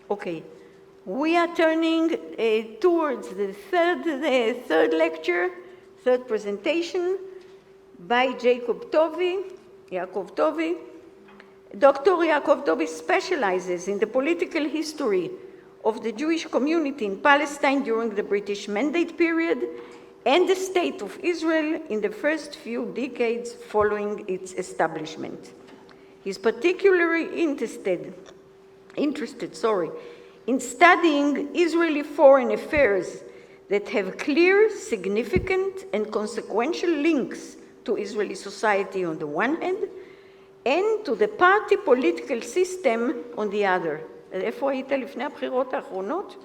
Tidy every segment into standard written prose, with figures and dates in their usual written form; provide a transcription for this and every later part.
Okay. We are turning towards the third lecture, third presentation by Yaakov Tovy. Dr. Yaakov Tovy specializes in the political history of the Jewish community in Palestine during the British Mandate period and the state of Israel in the first few decades following its establishment. He's particularly interested in studying Israeli foreign affairs that have clear, significant, and consequential links to Israeli society on the one hand, and to the party political system on the other. איפה היית לפני הבחירות האחרונות?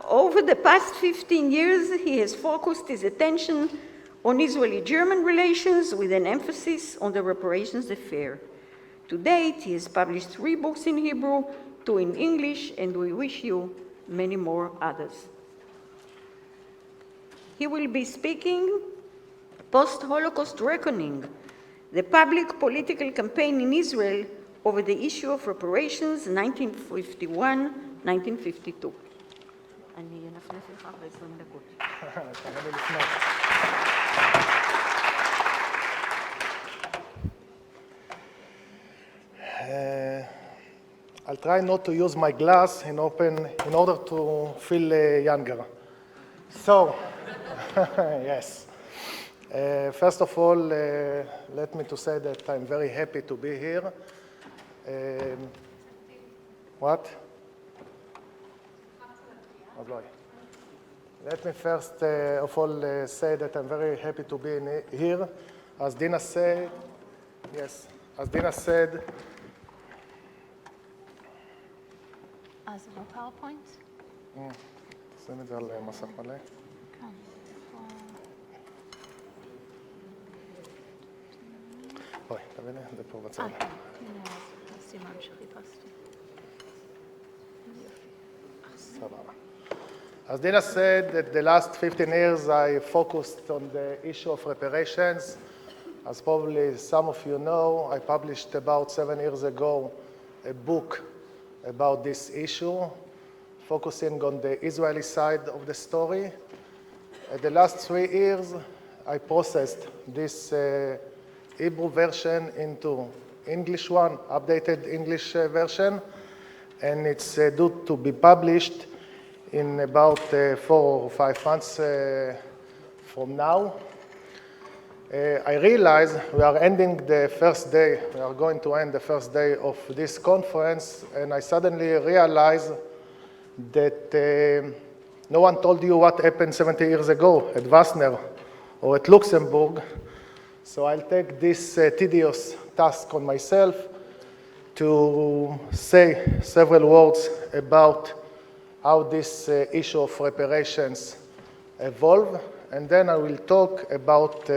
Over the past 15 years, he has focused his attention on Israeli-German relations with an emphasis on the reparations affair. To date, he has published 3 books in Hebrew, 2 in English, and we wish you many more others. He will be speaking Post-Holocaust Reckoning, the public political campaign in Israel over the issue of reparations, 1951-1952. אני אנפנף לך ב-20 דקות. I'll try not to use my glass in order to feel younger. So, yes. First of all, let me to say that I'm very happy to be here. What? Let me first of all say that I'm very happy to be here. As Dina said, yes, as Dina said, זה לא פאורפוינט? שים את זה על מסך מלא. כן. אוי, תביני, זה פה בצד. הנה, הסימן שחיפשתי. סבבה. As Dina said, that the last 15 years I focused on the issue of reparations. As probably some of you know, I published about 7 years ago a book about this issue, focusing on the Israeli side of the story. The last 3 years, I processed this Hebrew version into English one, updated English version, and it's due to be published in about 4 or 5 months from now. I realize we are ending the first day, we are going to end the first day of this conference, and I suddenly realize that no one told you what happened 70 years ago at Wasner or at Luxembourg. So I'll take this tedious task on myself to say several words about how this issue of reparations evolved, and then I will talk about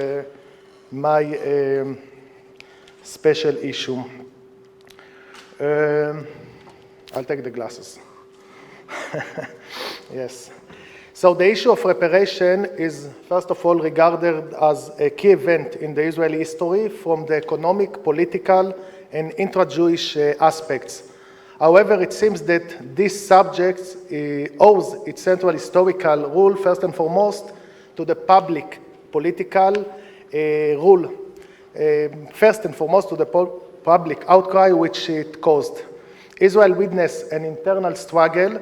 my special issue. I'll take the glasses. Yes. So the issue of reparation is, first of all, regarded as a key event in the Israeli history from the economic, political, and intra-Jewish aspects. However, it seems that this subject owes its central historical role, first and foremost, to the public political rule, first and foremost to the public outcry which it caused. Israel witnessed an internal struggle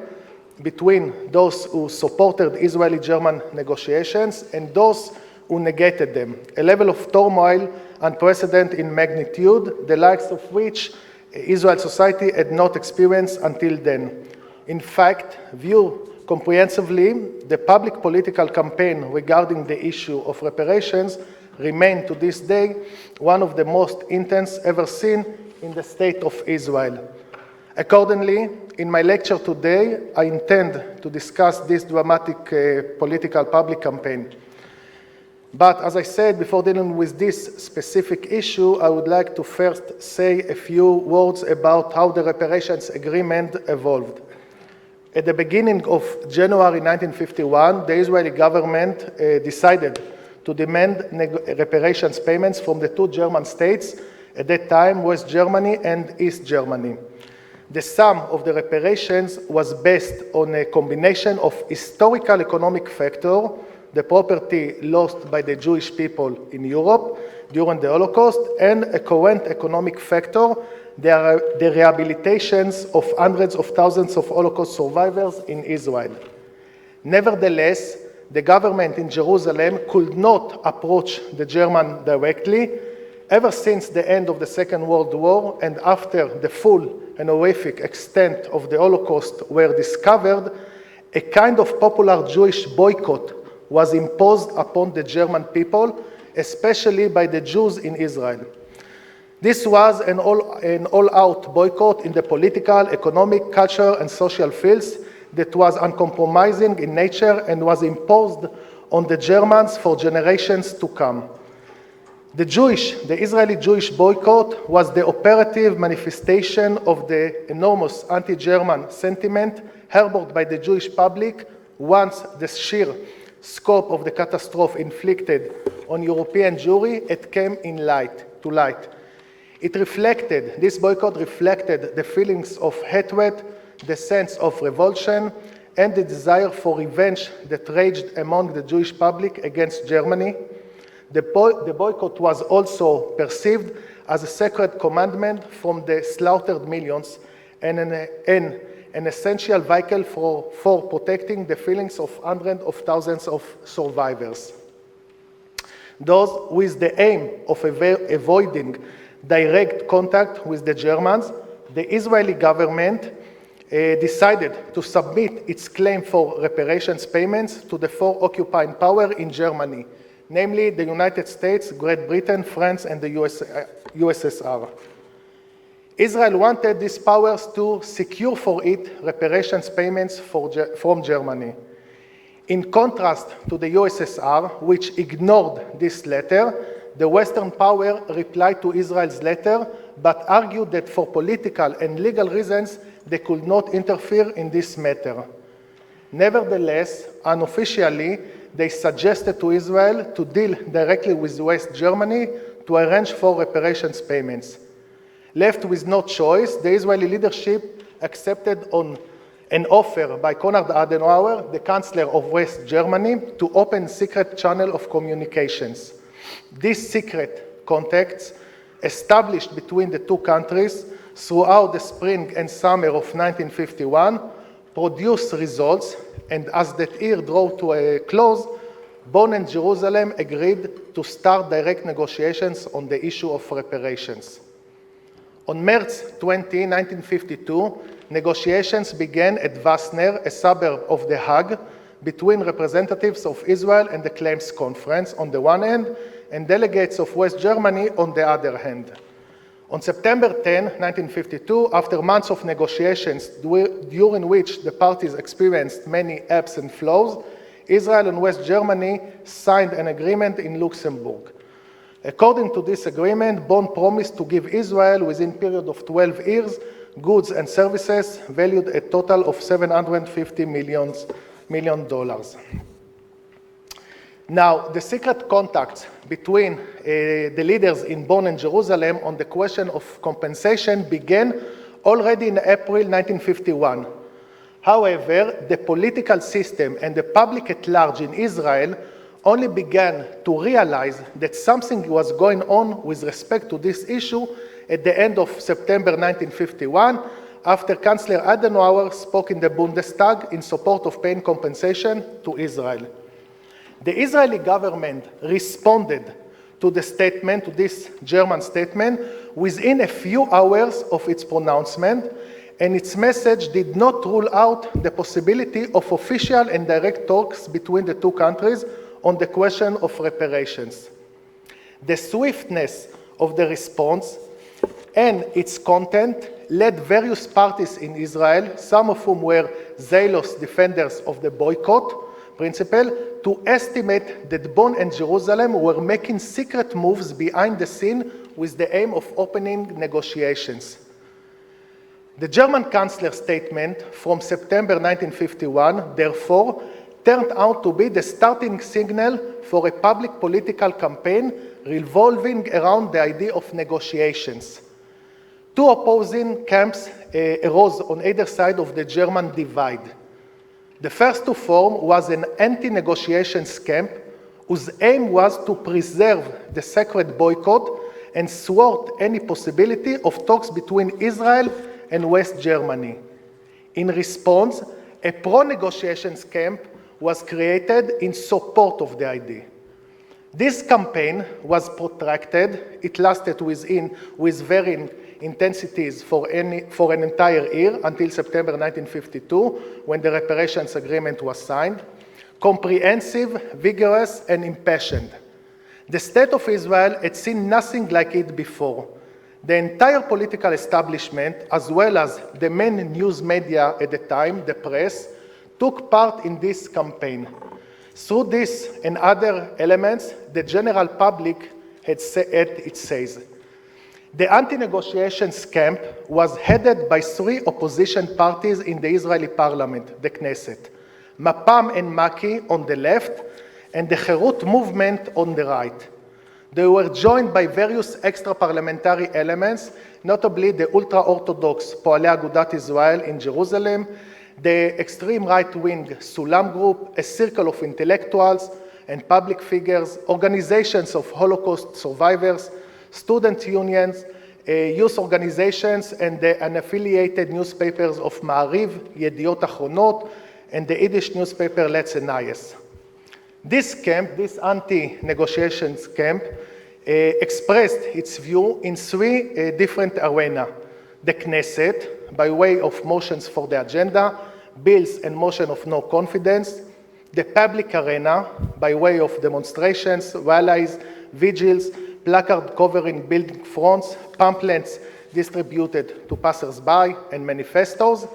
between those who supported Israeli-German negotiations and those who negated them, a level of turmoil unprecedented in magnitude, the likes of which Israel society had not experienced until then. In fact, viewed comprehensively, the public political campaign regarding the issue of reparations remain to this day one of the most intense ever seen in the state of Israel. Accordingly, in my lecture today, I intend to discuss this dramatic political public campaign. But as I said, before dealing with this specific issue, I would like to first say a few words about how the reparations agreement evolved. At the beginning of January 1951, the Israeli government decided to demand reparations payments from the 2 German states at that time West Germany and East Germany. The sum of the reparations was based on a combination of historical economic factor, the property lost by the Jewish people in Europe during the Holocaust, and a current economic factor, the rehabilitations of hundreds of thousands of Holocaust survivors in Israel. Nevertheless, the government in Jerusalem could not approach the German directly ever since the end of the Second World War and after the full and horrific extent of the Holocaust were discovered, a kind of popular Jewish boycott was imposed upon the German people, especially by the Jews in Israel. This was an all-out boycott in the political, economic, cultural, and social fields that was uncompromising in nature and was imposed on the Germans for generations to come. The Israeli Jewish boycott was the operative manifestation of the enormous anti-German sentiment harbored by the Jewish public once the sheer scope of the catastrophe inflicted on European Jewry came to light. This boycott reflected the feelings of hatred, the sense of revulsion, and the desire for revenge that raged among the Jewish public against Germany. The boycott was also perceived as a sacred commandment from the slaughtered millions and an essential vehicle for protecting the feelings of hundreds of thousands of survivors. Thus, with the aim of avoiding direct contact with the Germans, the Israeli government decided to submit its claim for reparations payments to the four occupying powers in Germany, namely the United States, Great Britain, France, and the USSR. Israel wanted these powers to secure for it reparations payments from Germany. In contrast to the USSR, which ignored this letter, the Western power replied to Israel's letter, but argued that for political and legal reasons, they could not interfere in this matter. Nevertheless, unofficially, they suggested to Israel to deal directly with West Germany to arrange for reparations payments. Left with no choice, the Israeli leadership accepted on an offer by Konrad Adenauer, the Chancellor of West Germany, to open a secret channel of communications. These secret contacts, established between the two countries throughout the spring and summer of 1951, produced results, and as that year drew to a close, Bonn and Jerusalem agreed to start direct negotiations on the issue of reparations. On March 20, 1952, negotiations began at Wasner, a suburb of The Hague, between representatives of Israel and the Claims Conference on the one hand, and delegates of West Germany on the other hand. On September 10, 1952, after months of negotiations during which the parties experienced many ebbs and flows, Israel and West Germany signed an agreement in Luxembourg. According to this agreement, Bonn promised to give Israel, within a period of 12 years, goods and services valued a total of $750 million. Now, the secret contacts between the leaders in Bonn and Jerusalem on the question of compensation began already in April 1951. However, the political system and the public at large in Israel only began to realize that something was going on with respect to this issue at the end of September 1951, after Chancellor Adenauer spoke in the Bundestag in support of paying compensation to Israel. The Israeli government responded to the statement, to this German statement, within a few hours of its pronouncement, and its message did not rule out the possibility of official and direct talks between the two countries on the question of reparations. The swiftness of the response and its content led various parties in Israel, some of whom were zealous defenders of the boycott principle, to estimate that Bonn and Jerusalem were making secret moves behind the scene with the aim of opening negotiations. The German Chancellor's statement from September 1951, therefore, turned out to be the starting signal for a public political campaign revolving around the idea of negotiations. Two opposing camps arose on either side of the German divide. The first to form was an anti-negotiations camp whose aim was to preserve the sacred boycott and thwart any possibility of talks between Israel and West Germany. In response, a pro-negotiations camp was created in support of the idea. This campaign was protracted. It lasted with varying intensities for an entire year until September 1952, when the Reparations Agreement was signed. Comprehensive, vigorous, and impassioned. The State of Israel had seen nothing like it before. The entire political establishment, as well as the main news media at the time, the press, took part in this campaign. Through this and other elements, the general public had its says. The anti-negotiations camp was headed by three opposition parties in the Israeli parliament, the Knesset, Mapam and Maki on the left, and the Herut movement on the right. They were joined by various extra-parliamentary elements, notably the ultra-Orthodox Poalei Agudat Israel in Jerusalem, the extreme right-wing Sulam group, a circle of intellectuals and public figures, organizations of Holocaust survivors, student unions, youth organizations, and the unaffiliated newspapers of Ma'ariv, Yediot Achronot, and the Yiddish newspaper Letz Enayes. This camp, this anti-negotiations camp, expressed its view in three different arenas. The Knesset, by way of motions for the agenda, bills and motion of no confidence. The public arena, by way of demonstrations, rallies, vigils, placard covering building fronts, pamphlets distributed to passers-by, and manifestos.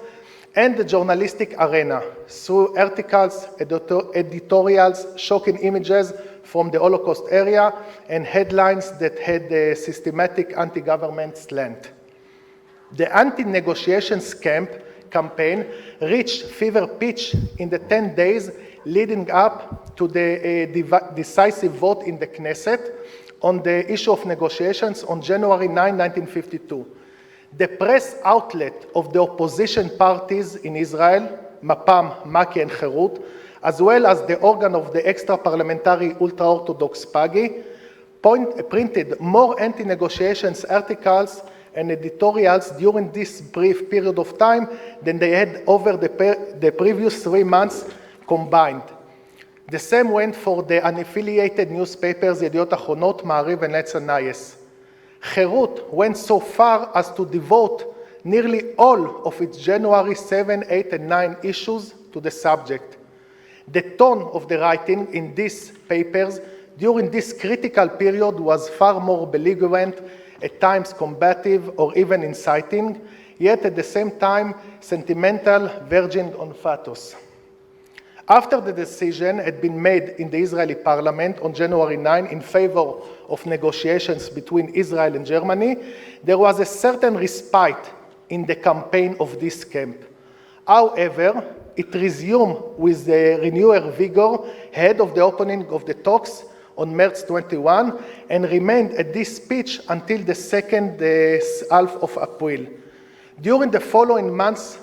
And the journalistic arena, through articles, editorials, shocking images from the Holocaust area, and headlines that had a systematic anti-government slant. The anti-negotiations campaign reached fever pitch in the 10 days leading up to the decisive vote in the Knesset on the issue of negotiations on January 9, 1952. The press outlet of the opposition parties in Israel, Mapam, Maki, and Herut, as well as the organ of the extra-parliamentary ultra-Orthodox PAGI, printed more anti-negotiations articles and editorials during this brief period of time than they had over the previous 3 months combined. The same went for the unaffiliated newspapers Yediot Achronot, Ma'ariv, and Letz Enayes. Herut went so far as to devote nearly all of its January 7, 8, and 9 issues to the subject. The tone of the writing in these papers during this critical period was far more belligerent, at times combative or even inciting, yet at the same time sentimental, verging on pathos. After the decision had been made in the Israeli parliament on January 9 in favor of negotiations between Israel and Germany, there was a certain respite in the campaign of this camp. However, it resumed with the renewed vigor ahead of the opening of the talks on March 21 and remained at this pitch until the second half of April. During the following months,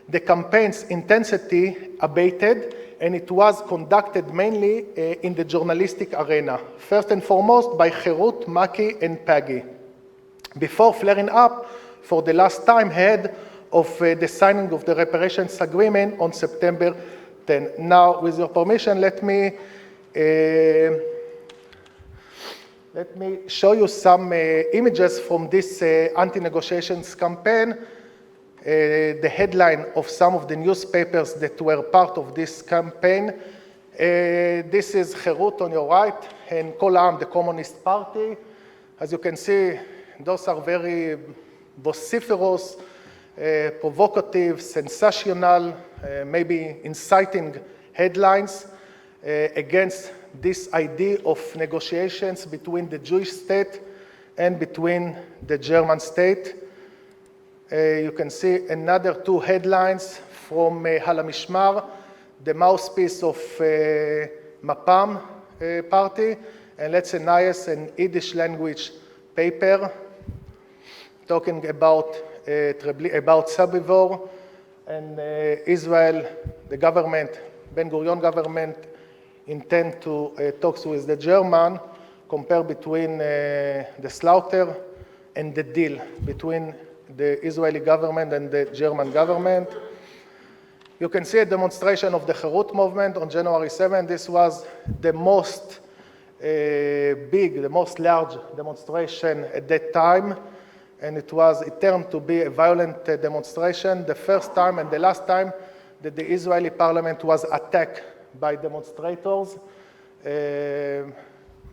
the campaign's intensity abated, and it was conducted mainly in the journalistic arena, first and foremost by Herut, Maki, and Pagi, before flaring up for the last time ahead of the signing of the Reparations Agreement on September 10. Now, with your permission, let me show you some images from this anti-negotiations campaign. The headline of some of the newspapers that were part of this campaign. This is Herut on your right, and Kol Ha'am, the Communist Party. As you can see, those are very vociferous, provocative, sensational, maybe inciting headlines against this idea of negotiations between the Jewish state and between the German state. You can see another 2 headlines from Al Mishmar. the mouthpiece of Mapam party, and let's say Nayas, an Yiddish language paper talking about Sobibor, and Israel, the government, Ben-Gurion government, intend to talk with the German, compare between the slaughter and the deal between the Israeli government and the German government. You can see a demonstration of the Herut movement on January 7. This was the most big, the most large demonstration at that time, and it turned to be a violent demonstration, the first time and the last time that the Israeli parliament was attacked by demonstrators,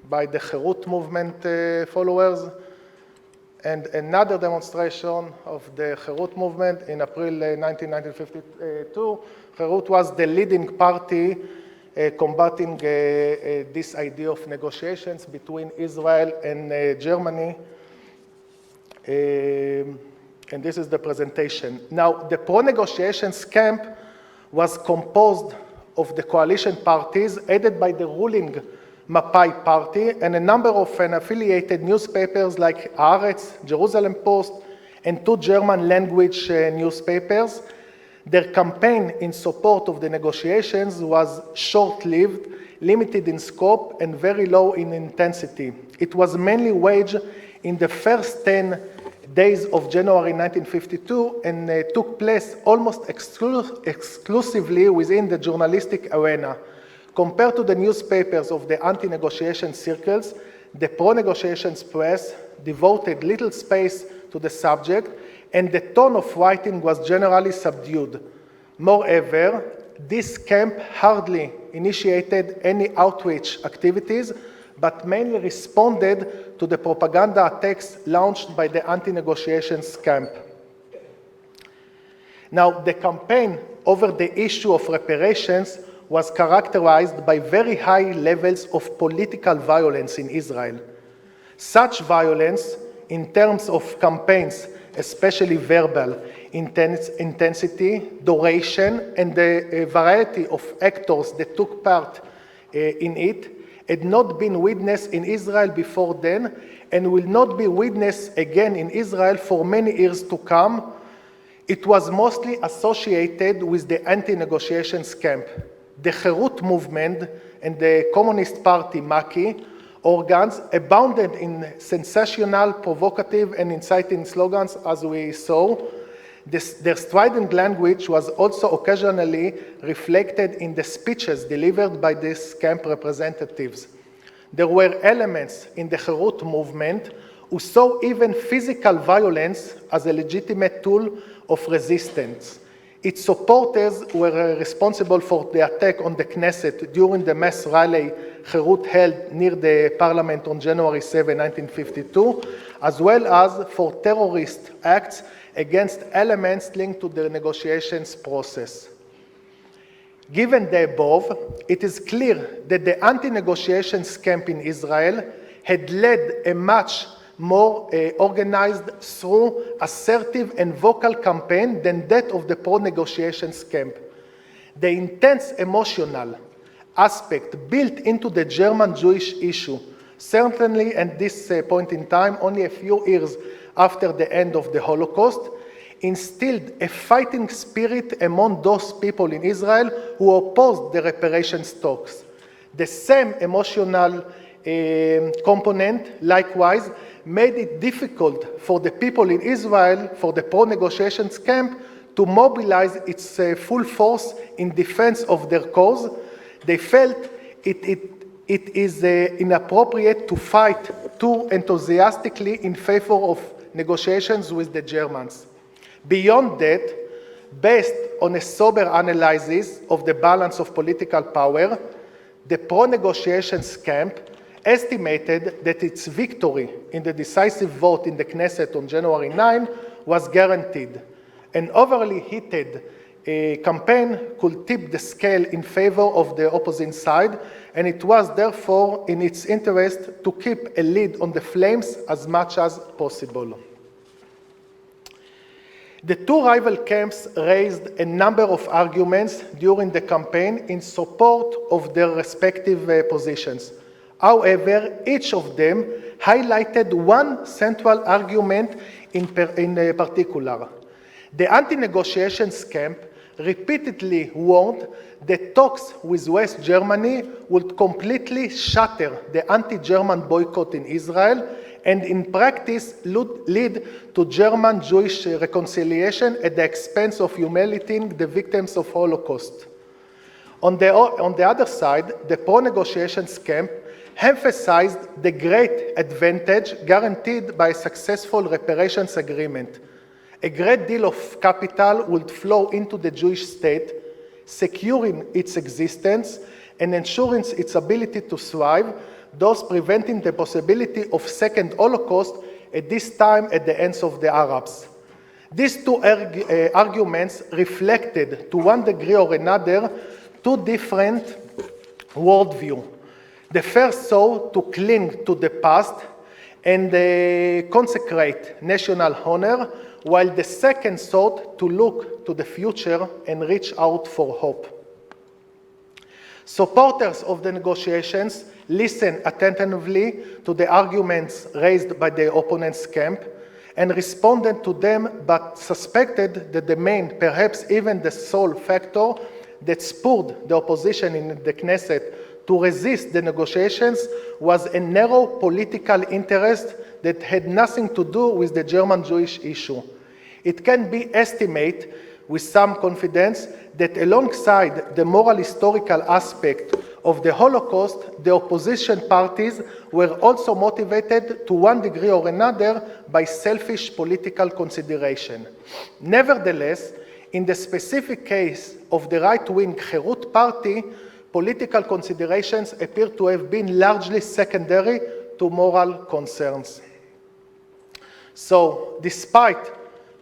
by the Herut movement followers. And another demonstration of the Herut movement in April 1952. Herut was the leading party combating this idea of negotiations between Israel and Germany. And this is the presentation. Now, the pro-negotiations camp was composed of the coalition parties aided by the ruling Mapai party and a number of affiliated newspapers like Haaretz, Jerusalem Post, and 2 German language newspapers. Their campaign in support of the negotiations was short-lived, limited in scope, and very low in intensity. It was mainly waged in the first 10 days of January 1952 and took place almost exclusively within the journalistic arena. Compared to the newspapers of the anti-negotiation circles, the pro-negotiations press devoted little space to the subject, and the tone of writing was generally subdued. Moreover, this camp hardly initiated any outreach activities, but mainly responded to the propaganda attacks launched by the anti-negotiations camp. Now, the campaign over the issue of reparations was characterized by very high levels of political violence in Israel. Such violence, in terms of campaigns, especially verbal, intensity, duration, and the variety of actors that took part in it, had not been witnessed in Israel before then, and will not be witnessed again in Israel for many years to come. It was mostly associated with the anti-negotiations camp. The Herut movement and the Communist Party, Maki, organs abounded in sensational, provocative, and inciting slogans, as we saw. Their strident language was also occasionally reflected in the speeches delivered by these camp representatives. There were elements in the Herut movement who saw even physical violence as a legitimate tool of resistance. Its supporters were responsible for the attack on the Knesset during the mass rally Herut held near the parliament on January 7, 1952, as well as for terrorist acts against elements linked to the negotiations process. Given the above, it is clear that the anti-negotiations camp in Israel had led a much more organized through assertive and vocal campaign than that of the pro-negotiations camp. The intense emotional aspect built into the German Jewish issue, certainly at this point in time, only a few years after the end of the Holocaust, instilled a fighting spirit among those people in Israel who opposed the reparations talks. The same emotional component, likewise, made it difficult for the people in Israel, for the pro-negotiations camp, to mobilize its full force in defense of their cause. They felt it is inappropriate to fight too enthusiastically in favor of negotiations with the Germans. Beyond that, based on a sober analysis of the balance of political power, the pro-negotiations camp estimated that its victory in the decisive vote in the Knesset on January 9 was guaranteed. An overly heated campaign could tip the scale in favor of the opposing side, and it was therefore in its interest to keep a lid on the flames as much as possible. The two rival camps raised a number of arguments during the campaign in support of their respective positions. However, each of them highlighted one central argument in particular. The anti-negotiations camp repeatedly warned that talks with West Germany would completely shatter the anti-German boycott in Israel and in practice lead to German-Jewish reconciliation at the expense of humiliating the victims of Holocaust. On the other side, the pro-negotiations camp emphasized the great advantage guaranteed by a successful reparations agreement. A great deal of capital would flow into the Jewish state, securing its existence and ensuring its ability to thrive, thus preventing the possibility of second Holocaust, at this time at the hands of the Arabs. These two arguments reflected, to one degree or another, two different worldviews. The first sought to cling to the past and consecrate national honor, while the second sought to look to the future and reach out for hope. Supporters of the negotiations listened attentively to the arguments raised by the opponent's camp and responded to them, but suspected that the main, perhaps even the sole factor that spurred the opposition in the Knesset to resist the negotiations was a narrow political interest that had nothing to do with the German-Jewish issue. It can be estimated with some confidence that alongside the moral historical aspect of the Holocaust, the opposition parties were also motivated to one degree or another by selfish political consideration. Nevertheless, in the specific case of the right-wing Herut party, political considerations appear to have been largely secondary to moral concerns. So, despite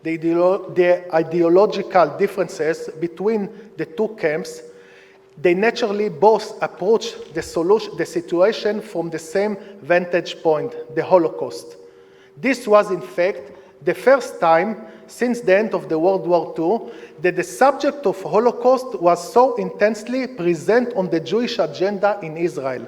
the ideological differences between the two camps, they naturally both approach the situation from the same vantage point, the Holocaust. This was, in fact, the first time since the end of the World War II that the subject of Holocaust was so intensely present on the Jewish agenda in Israel.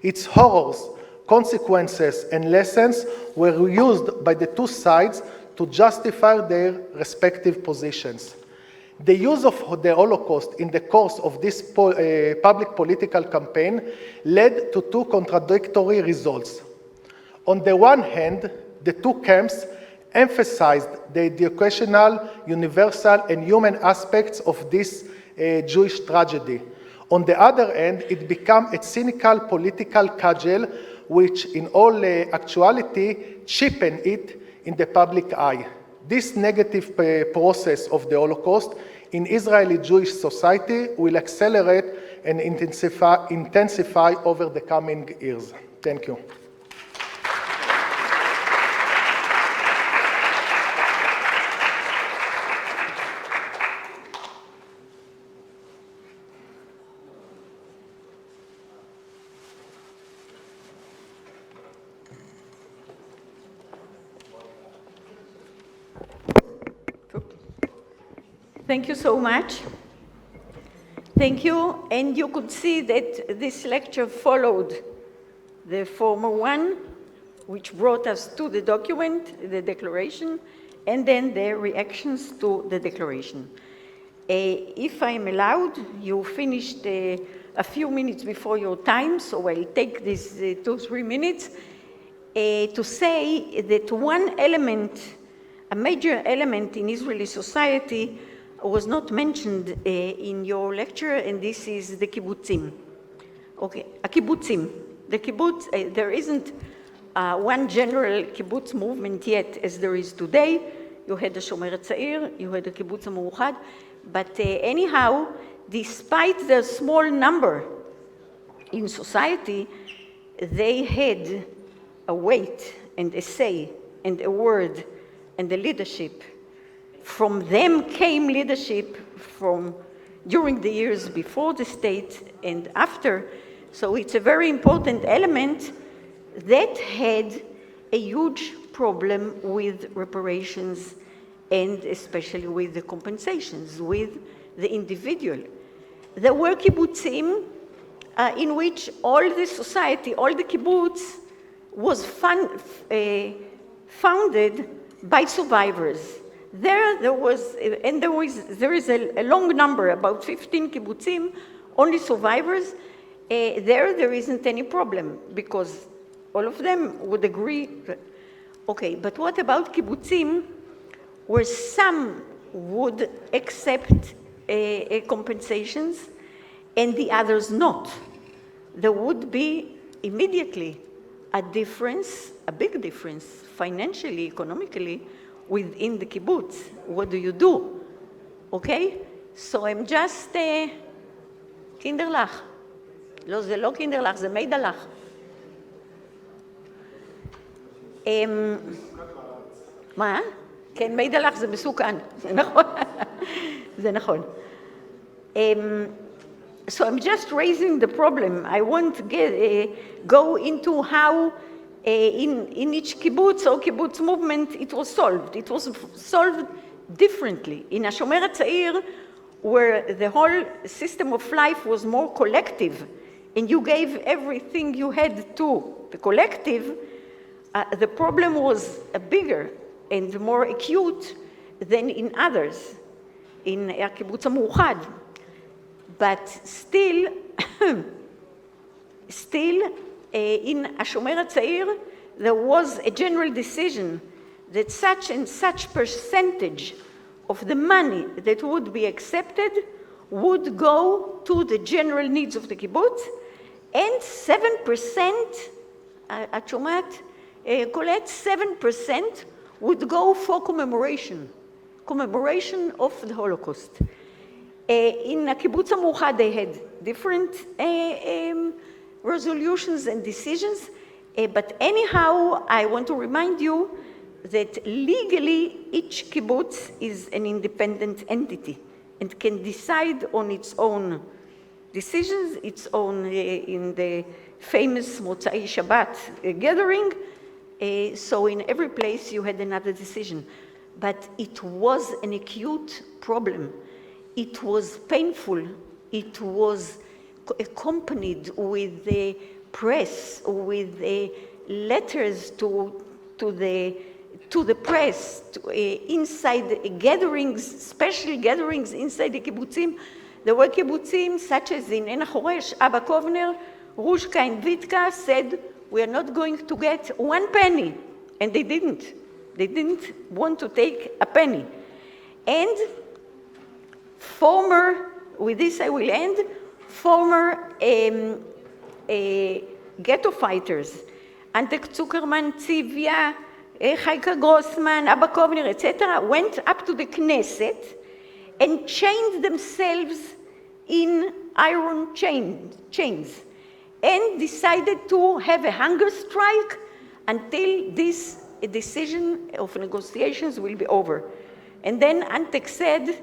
Its horrors, consequences, and lessons were used by the two sides to justify their respective positions. The use of the Holocaust in the course of this public political campaign led to two contradictory results. On the one hand, the two camps emphasized the educational, universal, and human aspects of this Jewish tragedy. On the other hand, it became a cynical political cudgel which, in all actuality, cheapened it in the public eye. This negative process of the Holocaust in Israeli Jewish society will accelerate and intensify over the coming years. Thank you. Thank you so much. Thank you. And you could see that this lecture followed the former one, which brought us to the document, the declaration, and then the reactions to the declaration. If I'm allowed, you finished a few minutes before your time, so I'll take these 2-3 minutes to say that one element, a major element in Israeli society, was not mentioned in your lecture, and this is the kibbutzim. Okay, a kibbutzim. The kibbutz, there isn't one general kibbutz movement yet as there is today. You had the Shomer Tzair, you had the kibbutz Mauchad, but anyhow, despite the small number in society, they had a weight and a say and a word and a leadership. From them came leadership during the years before the state and after. So it's a very important element that had a huge problem with reparations and especially with the compensations, with the individual. There were kibbutzim in which all the society, all the kibbutz was founded by survivors. There is a long number, about 15 kibbutzim, only survivors. There isn't any problem because all of them would agree. Okay, but what about kibbutzim where some would accept compensations and the others not? There would be immediately a difference, a big difference, financially, economically, within the kibbutz. What do you do? Okay? So I'm just kinderlach. לא, זה לא קינדרלך, זה מידלך. מה? כן, מידלך זה מסוכן, זה נכון. זה נכון. So I'm just raising the problem. I won't go into how in each kibbutz or kibbutz movement it was solved. It was solved differently. In HaShomer HaTzair, where the whole system of life was more collective, and you gave everything you had to the collective, the problem was bigger and more acute than in others, in הקיבוץ המאוחד. But still, in השומר הצעיר, there was a general decision that such and such percentage of the money that would be accepted would go to the general needs of the kibbutz, and 7%, את שומעת, קולט, 7% would go for commemoration of the Holocaust. In הקיבוץ המאוחד they had different resolutions and decisions, but anyhow, I want to remind you that legally each kibbutz is an independent entity and can decide on its own decisions, its own, in the famous Motzai Shabbat gathering, so in every place you had another decision. But it was an acute problem. It was painful. It was accompanied with the press, with letters to the press, inside gatherings, special gatherings inside the kibbutzim. There were kibbutzim such as in Ein HaChoresh, Abba Kovner, Rushka and Vitka said, we are not going to get 1 penny. And they didn't. They didn't want to take a penny. And with this I will end, former ghetto fighters, Ante Zuckerman, Tzivia, Chaika Grossman, Abba Kovner, etc., went up to the Knesset and chained themselves in iron chains and decided to have a hunger strike until this decision of negotiations will be over. And then Antek said,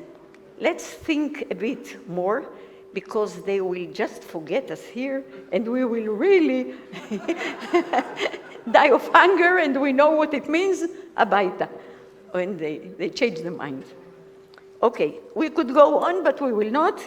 let's think a bit more, because they will just forget us here and we will really die of hunger, and we know what it means, abaita. And they changed their mind. Okay, we could go on, but we will not.